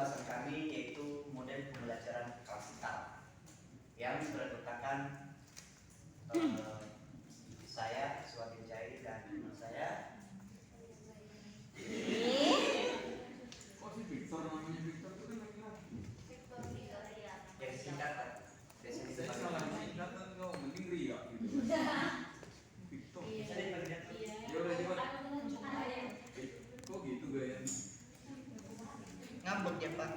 pembahasan kami yaitu model pembelajaran klasikal yang berdasarkan saya sebagai Jai dan teman saya. Kok si Victor namanya Victor itu kan laki-laki? Victor ya. Yang singkatan. Saya salah singkatan kok, mending Ria gitu. Victor. Bisa dipanggil. Ya udah coba. Kok gitu gayanya? Ngambek ya Pak.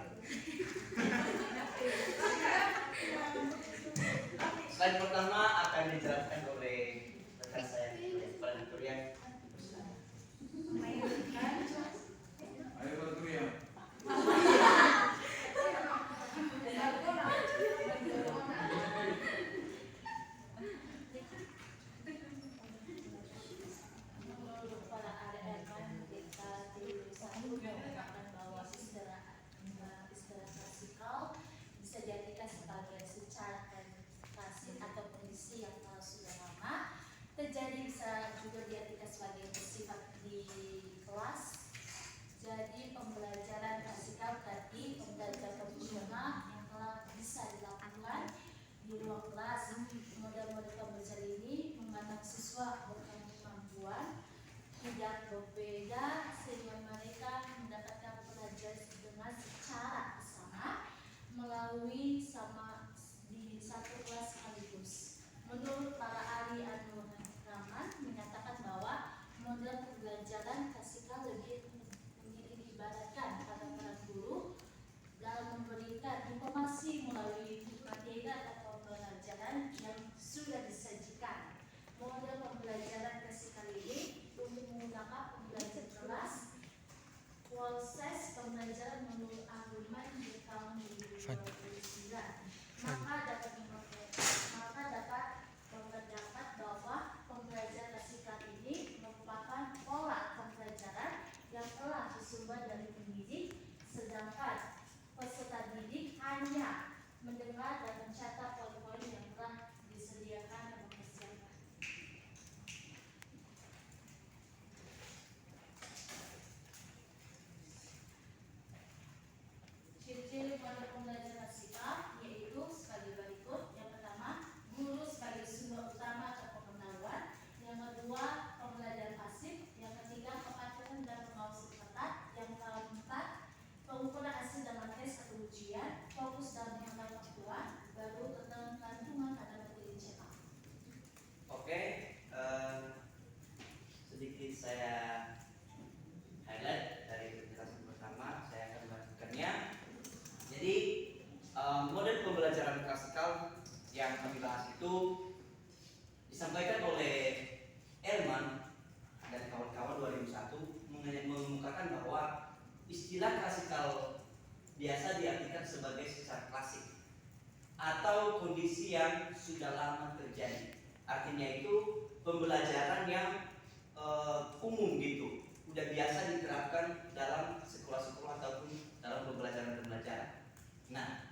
Slide pertama akan dijelaskan oleh rekan saya, Pak Turian. Ayo kalau Ria. Menurut para ADM kita di satu mengatakan bahwa istilah klasikal bisa dijadikan sebagai secara klasik atau kondisi yang sudah lama terjadi, bisa juga diartikan sebagai bersifat di kelas. Jadi pembelajaran klasikal berarti pembelajaran profesional yang telah bisa dilakukan di ruang kelas. Model-model pembelajaran ini memandang siswa berkemampuan tidak berbeda sehingga mereka mendapatkan pelajaran dengan secara bersama melalui sama di satu kelas sekaligus. Menurut para ahli Anu Rahman menyatakan bahwa model pembelajaran klasikal lebih diibaratkan pada para guru dalam memberikan informasi melalui materi atau pelajaran yang sudah disajikan. Model pembelajaran klasikal ini untuk menggunakan pembelajaran kelas. Proses pembelajaran menurut argumen di tahun 2029 maka dapat berpendapat bahwa pembelajaran klasikal ini merupakan pola pembelajaran yang telah bersumber dari pendidik, sedangkan peserta didik hanya mendengar dan mencatat poin-poin yang telah disediakan dan mempersiapkan. Ciri-ciri model pembelajaran klasikal yaitu sebagai berikut. Yang pertama, guru sebagai sumber utama atau pengetahuan. Yang kedua, pembelajaran pasif. Yang ketiga, kepatuhan dan pengawasan ketat. Yang keempat, pengukuran hasil dalam tes atau ujian. Fokus dalam pengetahuan. Baru ketergantungan pada materi cetak. Oke, sedikit saya highlight dari penjelasan pertama, saya akan melanjutkannya. Jadi model pembelajaran klasikal yang kami bahas itu disampaikan oleh Elman dan kawan-kawan 2001 mengemukakan bahwa istilah klasikal biasa diartikan sebagai secara klasik atau kondisi yang sudah lama terjadi. Artinya itu pembelajaran yang umum gitu, udah biasa diterapkan dalam sekolah-sekolah ataupun dalam pembelajaran-pembelajaran. Nah,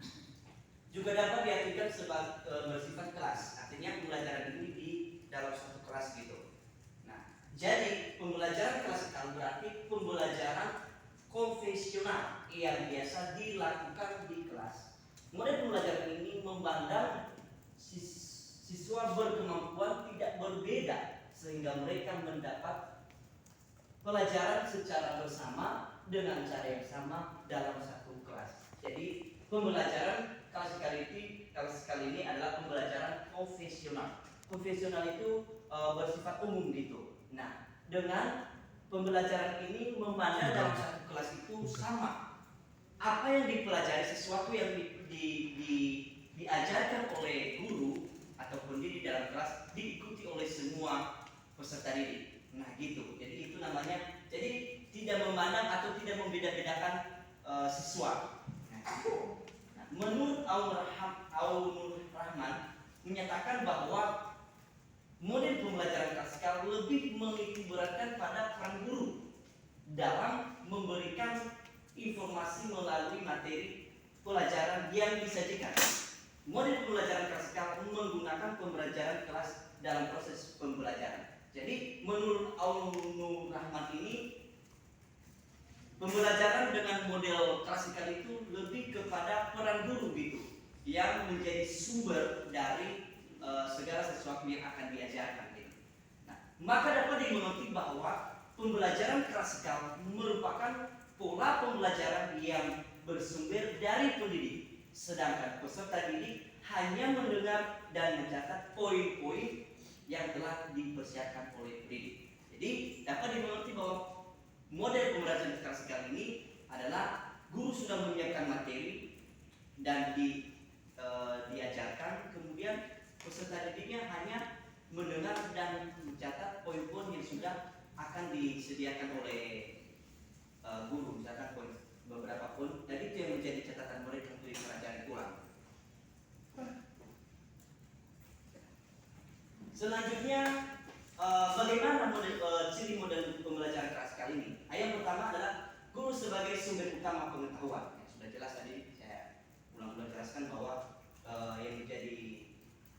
juga dapat diartikan sebagai bersifat kelas, artinya pembelajaran ini di dalam suatu kelas gitu. Nah, jadi pembelajaran klasikal berarti pembelajaran konvensional yang biasa dilakukan di kelas. Model pembelajaran ini memandang siswa berkemampuan tidak berbeda sehingga mereka mendapat pelajaran secara bersama dengan cara yang sama dalam satu kelas. Jadi pembelajaran klasikal ini adalah pembelajaran konvensional. Konvensional itu bersifat umum gitu. Nah, dengan pembelajaran ini memandang dalam satu kelas itu sama. Apa yang dipelajari, sesuatu yang diajarkan oleh guru ataupun di dalam kelas diikuti oleh semua peserta didik. Nah gitu, jadi itu namanya, jadi tidak memandang atau tidak membeda-bedakan siswa. Nah, menurut Aunur Rahman menyatakan bahwa model pembelajaran klasikal lebih menitikberatkan pada peran guru dalam memberikan informasi melalui materi pelajaran yang disajikan. Model pembelajaran klasikal menggunakan pembelajaran kelas dalam proses pembelajaran. Jadi menurut Aunur Rahman ini, pembelajaran dengan model klasikal itu kepada peran guru gitu, yang menjadi sumber dari segala sesuatu yang akan diajarkan gitu. Nah, maka dapat dimengerti bahwa pembelajaran klasikal merupakan pola pembelajaran yang bersumber dari pendidik, sedangkan peserta didik hanya mendengar dan mencatat poin-poin yang telah dipersiapkan oleh pendidik. Jadi dapat dimengerti bahwa model pembelajaran klasikal ini adalah guru sudah menyiapkan materi dan diajarkan, kemudian peserta didiknya hanya mendengar dan mencatat poin-poin yang sudah akan disediakan oleh guru, misalkan poin beberapa poin, dan itu yang menjadi catatan mereka untuk dipelajari ulang. Selanjutnya, bagaimana ciri model pembelajaran klasikal ini? Yang pertama adalah guru sebagai sumber utama pengetahuan. Sudah jelas tadi saya ulang-ulang jelaskan bahwa yang menjadi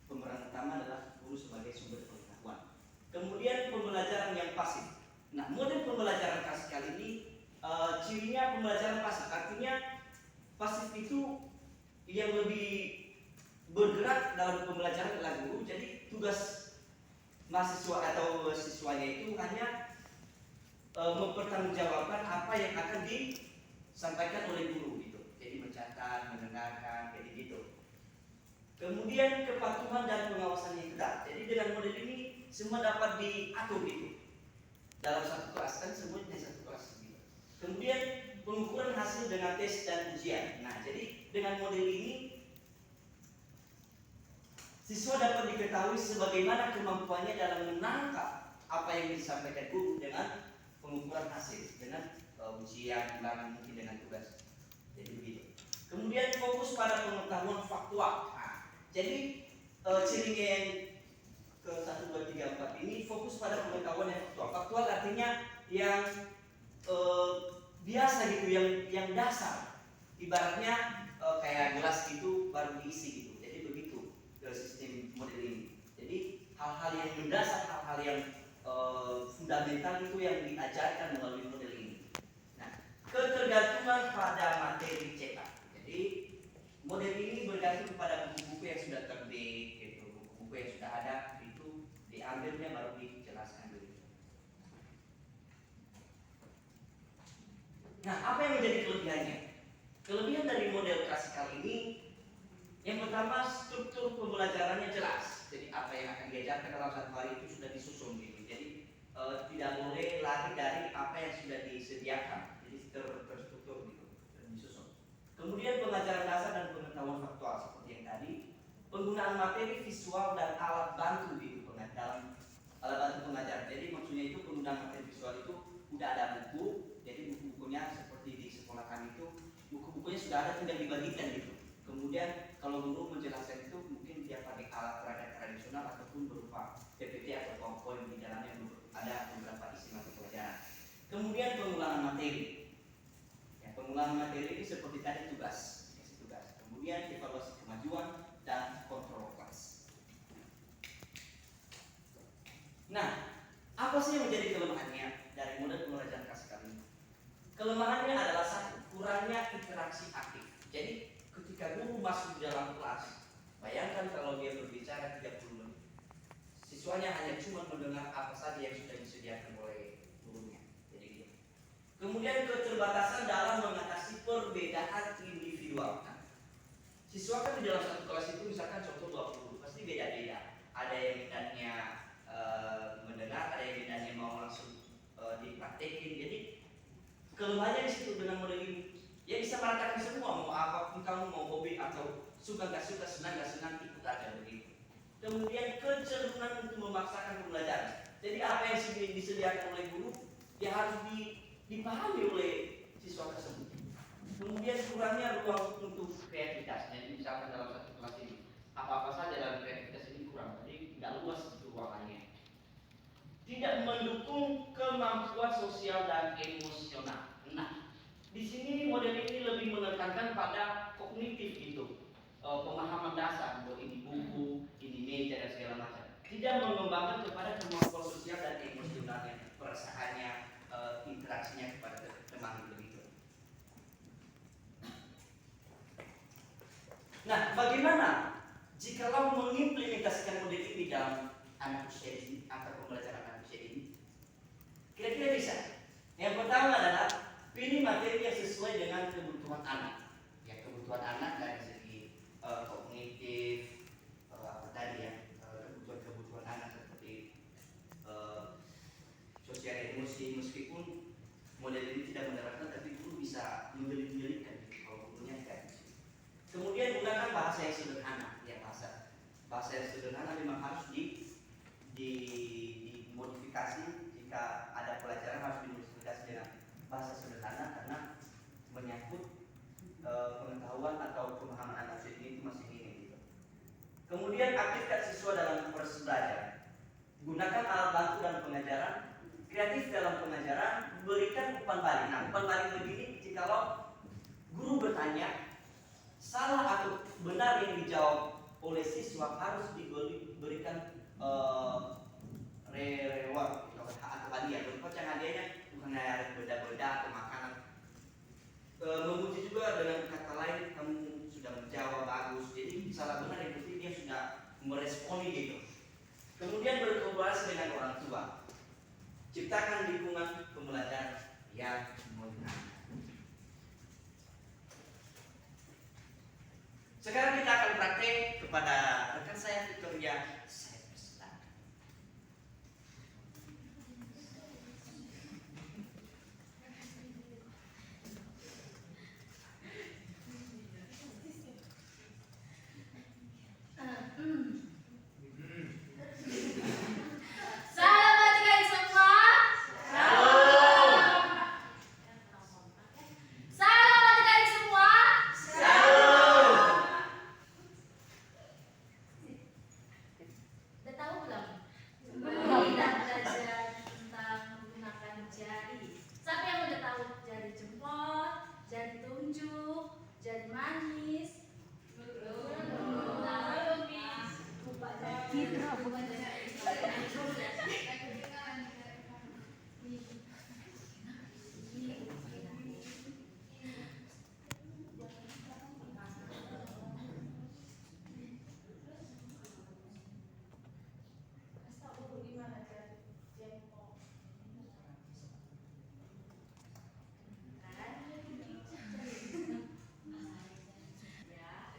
pemeran utama adalah guru sebagai sumber pengetahuan. Kemudian pembelajaran yang pasif. Nah, model pembelajaran klasikal ini cirinya pembelajaran pasif. Artinya pasif itu yang lebih bergerak dalam pembelajaran adalah guru. Jadi tugas mahasiswa atau siswanya itu hanya mempertanggungjawabkan apa yang akan disampaikan oleh guru gitu. Jadi mencatat, mendengarkan, kayak gitu. Kemudian kepatuhan dan pengawasan yang ketat. Jadi dengan model ini semua dapat diatur gitu. Dalam satu kelas kan semuanya di satu kelas gitu. Kemudian pengukuran hasil dengan tes dan ujian. Nah, jadi dengan model ini siswa dapat diketahui sebagaimana kemampuannya dalam menangkap apa yang disampaikan guru dengan pengukuran hasil, dengan ujian, ulangan, mungkin dengan tugas. Jadi begitu. Kemudian fokus pada pengetahuan faktual. Nah, jadi cirinya yang ke 1, 2, 3, 4 ini fokus pada pengetahuan yang faktual. Faktual artinya yang biasa gitu, yang dasar. Ibaratnya kayak gelas itu baru diisi gitu. Jadi begitu sistem model ini. Jadi hal-hal yang mendasar, hal-hal yang fundamental itu yang diajarkan melalui model ini. Nah, ketergantungan pada materi cetak. Jadi model ini bergantung pada buku-buku yang sudah terbit, gitu. Buku-buku yang sudah ada itu diambilnya baru dijelaskan dulu. Nah, apa yang menjadi kelebihannya? Kelebihan dari model klasikal ini, yang pertama struktur pembelajarannya jelas. Jadi apa yang akan diajarkan dalam satu hari itu sudah disusun gitu. Jadi tidak boleh lari dari apa yang sudah disediakan. Jadi terstruktur gitu, disusun. Kemudian pengajaran dasar dan pengetahuan faktual seperti yang tadi. Penggunaan materi visual dan alat bantu gitu dalam alat bantu pengajaran. Jadi maksudnya itu penggunaan materi visual itu udah ada buku. Jadi buku-bukunya seperti di sekolah kami itu buku-bukunya sudah ada, tinggal dibagikan gitu. Kemudian kalau guru menjelaskan itu mungkin dia pakai alat peraga tradisional ataupun berupa PPT atau PowerPoint, di dalamnya ada beberapa isi mata pelajaran. Kemudian pengulangan materi. Ya, pengulangan materi ini seperti tadi tugas. Kemudian evaluasi kemajuan dan kontrol kelas. Nah, apa sih yang menjadi kelemahannya dari model pembelajaran klasikal ini? Kelemahannya adalah satu, kurangnya interaksi aktif. Jadi ketika guru masuk di dalam kelas, bayangkan kalau dia berbicara 30 menit, siswanya hanya cuma mendengar apa saja yang sudah disediakan oleh gurunya. Jadi gitu. Kemudian keterbatasan dalam mengatasi perbedaan individual. Nah, siswa kan di dalam satu kelas itu misalkan contoh 20, pasti beda-beda. Ada yang minatnya mendengar, ada yang minatnya mau langsung dipraktekin. Jadi kelemahannya di situ dengan model ini. Ya bisa meratakan semua, mau apapun kamu, mau hobi atau suka gak suka, senang gak senang, ikut aja begitu. Kemudian kecenderungan untuk memaksakan pembelajaran. Jadi apa yang disediakan oleh guru ya harus dipahami oleh siswa tersebut. Kemudian kurangnya ruang untuk kreativitas. Jadi misalkan dalam satu kelas ini apa-apa saja dalam kreativitas ini kurang, jadi nggak luas itu ruangannya. Tidak mendukung kemampuan sosial dan emosional. Nah, di sini model ini lebih menekankan pada kognitif gitu, pemahaman dasar, bahwa ini buku, ini meja dan segala macam. Tidak mengembangkan kepada kemampuan sosial dan emosionalnya, perasaannya, interaksinya kepada teman begitu. bagaimana jikalau mengimplementasikan model ini dalam anak usia ini atau pembelajaran anak usia ini? Kira-kira bisa. Yang pertama adalah pilih materi yang sesuai dengan kebutuhan anak. Ya, kebutuhan anak dari segi kognitif, apa tadi ya, kebutuhan anak seperti sosial emosi, meskipun model ini tidak menerapkan, tapi guru bisa menjelit-jelitkan kalau gurunya kayak gitu. Kemudian gunakan bahasa yang sederhana, ya bahasa yang sederhana memang harus dimodifikasi jika ada pelajaran harus dimodifikasi dengan bahasa sederhana karena menyangkut pengetahuan atau pemahaman anak ini itu masih minim gitu. Kemudian aktifkan siswa dalam proses belajar. Gunakan alat bantu dalam pengajaran, kreatif dalam pengajaran, berikan umpan balik. Nah, umpan balik begini jikalau guru bertanya salah atau benar yang dijawab oleh siswa harus diberikan reward atau hadiah. Yang hadiahnya bukan hanya benda-benda atau makanan. Memuji juga dengan kata lain, kamu sudah menjawab bagus. Jadi salah benar yang penting dia sudah meresponi gitu. Kemudian berkolaborasi dengan orang tua. Ciptakan lingkungan pembelajaran yang menyenangkan. Sekarang kita akan praktek kepada rekan saya Victoria. Saya persilakan. Salam adik-adik semua. Salam adik-adik semua. Udah tahu belum? Kita belajar tentang menggunakan jari. Siapa yang udah tahu jari jempol, jari tunjuk, jari manis?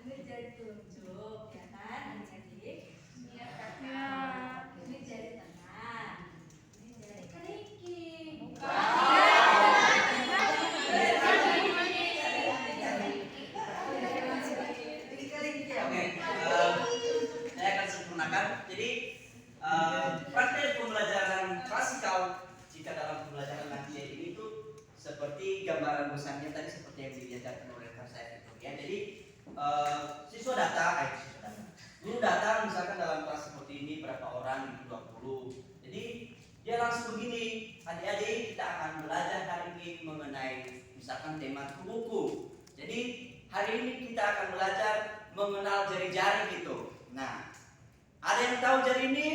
Ini jari tunjuk, ya kan? Adik-adik. Ini jari tengah. Ini jari kelingking. Oke, saya akan sempurnakan. Jadi praktek pembelajaran klasikal jika dalam pembelajaran nanti ini itu seperti gambaran besarnya tadi seperti yang diajarkan oleh rekan saya itu ya. Jadi siswa datang, guru datang misalkan dalam kelas seperti ini berapa orang, 20. Jadi dia langsung begini, adik-adik kita akan belajar hari ini mengenai misalkan tema buku. Jadi hari ini kita akan belajar mengenal jari-jari gitu. Nah, ada yang tahu jari ini?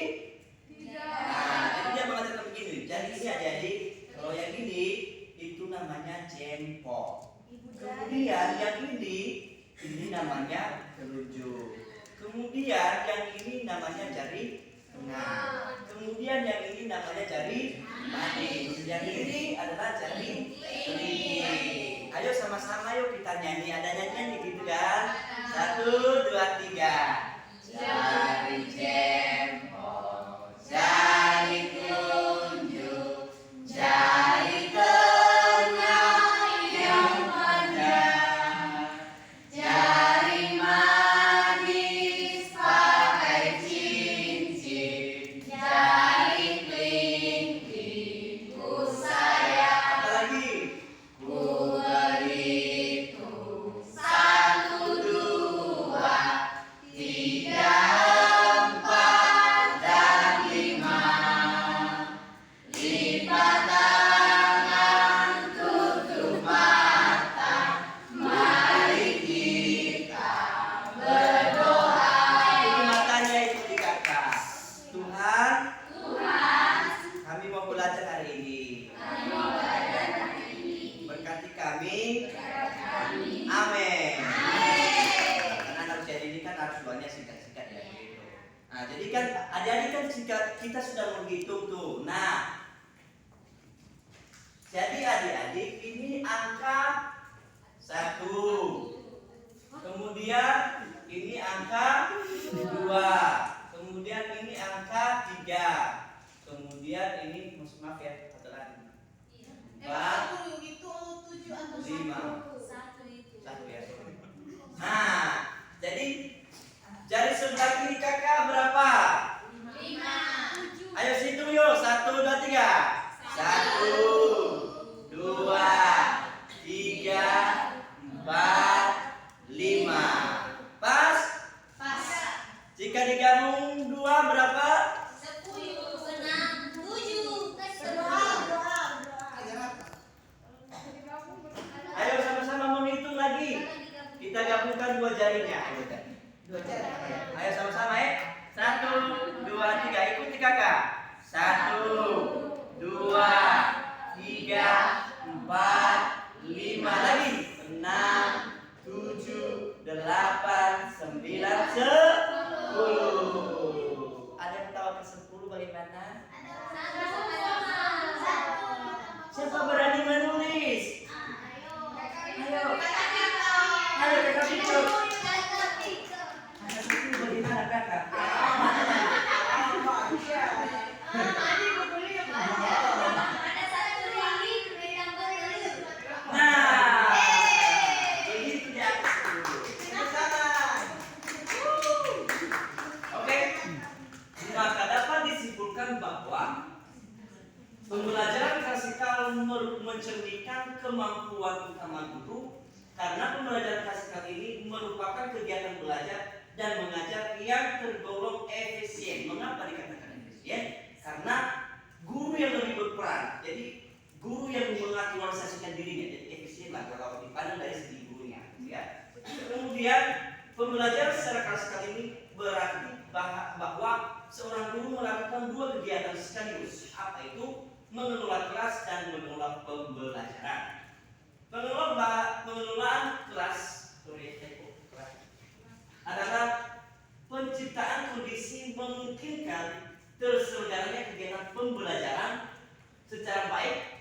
Nah, jadi dia mengatakan begini, jari ini adik-adik, kalau yang ini itu namanya jempol. Kemudian yang ini namanya telunjuk. Kemudian yang ini namanya jari tengah. Kemudian yang ini namanya jari manis. Yang ini adalah jari kelingking. Ayo sama-sama yuk kita nyanyi. Ada nyanyian gitu kan? 1, 2, 3. Jari jempol, jari telunjuk, jari tengah yang panjang, jari manis pakai cincin, jari kelingking ku sayang. Apa lagi? Ku berhitung 1, 2, 3, 4 dan 5. Lipat tangan, tutup mata, mari kita berdoa. Tutup matanya ikuti kakak. Tuhan, kami mau belajar hari ini. Berkati kami. Amin. Karena anak usia ini jika kita sudah menghitung tuh. Nah, jadi adik-adik ini angka 1. Kemudian ini angka 2. Kemudian ini angka 3. Kemudian ini maaf ya, satu lagi. 4, 5. Satu ya. Nah, jadi jari sebelah kiri kakak berapa? 5. Ayo hitung yuk. 1, 2, 3. 1, 2, 3, 4, 5. Pas? Jika digabung 2 berapa? 10. 7. Ayo sama-sama menghitung lagi. Kita gabungkan 2 jarinya. Ayo sama-sama ya. 1, 2, 3. Ikuti kakak. 1, 2, 3, 4, 5. Lagi. 6, 7, 8, 9, 10. Ada yang tahu ke 10 bagaimana? Siapa berani menulis? Ayo. Ayo kakak pikir. Kakak pikir bagaimana kakak? Nah, begitu dia. Oke. Maka dapat disimpulkan bahwa pembelajaran klasikal mencerminkan kemampuan utama guru, karena pembelajaran klasikal ini merupakan kegiatan belajar dan mengajar yang tergolong efisien. Mengapa dikatakan efisien? Karena guru yang lebih berperan. Jadi guru yang mengaktualisasikan dirinya, jadi efisien lah kalau dipandang dari segi gurunya. Ya. Kemudian pembelajaran secara klasikal ini berarti bahwa seorang guru melakukan 2 kegiatan sekaligus. Apa itu? Mengelola kelas dan mengelola pembelajaran. Pengelolaan kelas adalah penciptaan kondisi memungkinkan terselenggaranya kegiatan pembelajaran secara baik